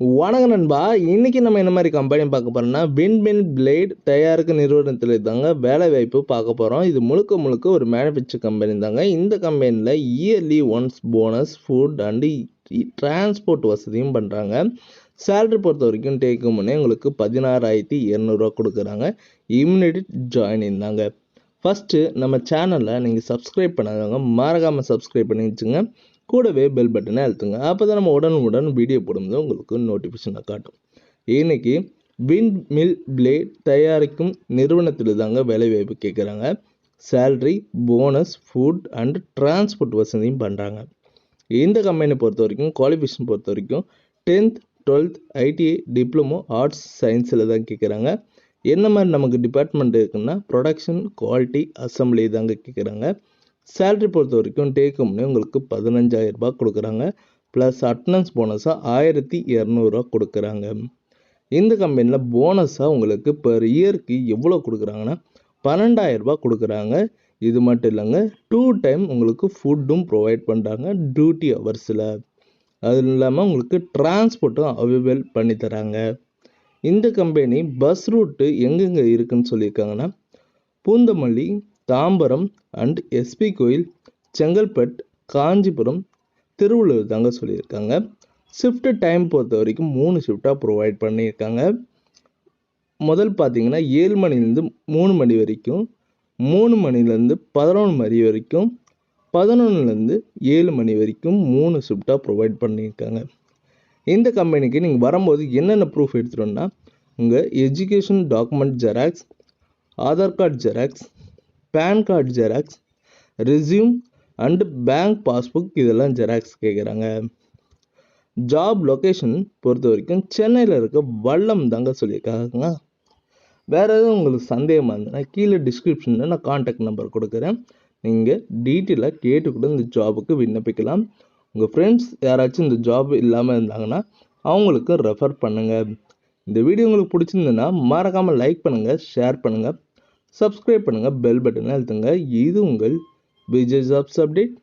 வணக்கம் நண்பா. இன்னைக்கு நம்ம என்ன மாதிரி கம்பெனி பார்க்க போறோம்னா விண்மில் பிளேட் தயாரிக்க நிறுவனத்தில் தாங்க வேலை வாய்ப்பு பார்க்க போறோம். இது முழுக்க முழுக்க ஒரு மேனுஃபேக்சர் கம்பெனி தாங்க. இந்த கம்பெனியில் yearly once bonus food and transport வசதியும் பண்ணுறாங்க. சேலரி பொறுத்த வரைக்கும் டேக்கும் முன்னே உங்களுக்கு 16,200 கொடுக்குறாங்க. இம்மிடியட் ஜாயினிங் தாங்க. ஃபஸ்ட்டு நம்ம சேனலில் நீங்கள் சப்ஸ்கிரைப் பண்ணாதவங்க மறக்காமல் சப்ஸ்கிரைப் பண்ணி வச்சுங்க. கூடவே பெல் பட்டனை அழுத்துங்க. அப்போ தான் நம்ம உடனுக்குடன் வீடியோ போடும்போது உங்களுக்கு நோட்டிஃபிகேஷனை காட்டும். இன்னைக்கு விண்மில் பிளேட் தயாரிக்கும் நிறுவனத்தில் தாங்க வேலைவாய்ப்பு கேட்குறாங்க. Salary, bonus, food and transport வசதியும் பண்ணுறாங்க. இந்த கம்பெனியை பொறுத்த வரைக்கும் குவாலிஃபிகேஷன் பொறுத்த வரைக்கும் 10th 12th ITI diploma arts சயின்ஸில் தான் கேட்குறாங்க. என்ன மாதிரி நமக்கு டிபார்ட்மெண்ட் இருக்குன்னா ப்ரொடக்ஷன், குவாலிட்டி, அசம்பிளி தாங்க கேட்குறாங்க. சேலரி பொறுத்த வரைக்கும் டேக்கும்னே உங்களுக்கு 15,000 ரூபாய் கொடுக்குறாங்க. ப்ளஸ் அட்டனன்ஸ் போனஸாக 1,200 கொடுக்குறாங்க. இந்த கம்பெனியில் போனஸாக உங்களுக்கு பெர் இயருக்கு எவ்வளோ கொடுக்குறாங்கன்னா 12,000 ரூபாய் கொடுக்குறாங்க. இது மட்டும் இல்லைங்க, 2 டைம் உங்களுக்கு ஃபுட்டும் ப்ரொவைட் பண்ணுறாங்க டியூட்டி ஹவர்ஸில். அது இல்லாமல் உங்களுக்கு டிரான்ஸ்போர்ட்டும் அவைலபிள் பண்ணி தராங்க. இந்த கம்பெனி பஸ் ரூட்டு எங்கெங்கே இருக்குதுன்னு சொல்லியிருக்காங்கன்னா பூந்தமல்லி, தாம்பரம் அண்ட் எஸ்பி கோயில், செங்கல்பட், காஞ்சிபுரம், திருவள்ளூர் தாங்க சொல்லியிருக்காங்க. ஷிஃப்ட் டைம் பொறுத்த வரைக்கும் 3 ஷிஃப்டாக ப்ரொவைட் பண்ணியிருக்காங்க. முதல் பார்த்தீங்கன்னா 7 மணிலேருந்து 3 மணி வரைக்கும், 3 மணிலேருந்து 11 மணி வரைக்கும், 11லேருந்து 7 மணி வரைக்கும் 3 ஷிஃப்டாக ப்ரொவைட் பண்ணியிருக்காங்க. இந்த கம்பெனிக்கு நீங்கள் வரும்போது என்னென்ன ப்ரூஃப் எடுத்துகிட்டோன்னா உங்கள் education document xerox, Aadhaar card xerox, PAN card xerox, resume and bank passbook இதெல்லாம் ஜெராக்ஸ் கேட்குறாங்க. ஜாப் லொக்கேஷன் பொறுத்த வரைக்கும் சென்னையில் இருக்க வல்லம் தாங்க சொல்லியிருக்காங்க. வேறு எதுவும் உங்களுக்கு சந்தேகமாக இருந்ததுன்னா கீழே டிஸ்கிரிப்ஷனில் நான் கான்டாக்ட் நம்பர் கொடுக்குறேன். நீங்கள் டீட்டெயிலாக கேட்டுக்கூட இந்த ஜாபுக்கு விண்ணப்பிக்கலாம். உங்கள் ஃப்ரெண்ட்ஸ் யாராச்சும் இந்த ஜாப் இல்லாமல் இருந்தாங்கன்னா அவங்களுக்கு ரெஃபர் பண்ணுங்கள். இந்த வீடியோ உங்களுக்கு பிடிச்சிருந்ததுன்னா மறக்காமல் லைக் பண்ணுங்கள், ஷேர் பண்ணுங்கள், சப்ஸ்கிரைப் பண்ணுங்கள், பெல் பட்டனை அழுத்துங்க. இது உங்கள் PrivateJobs அப்டேட்.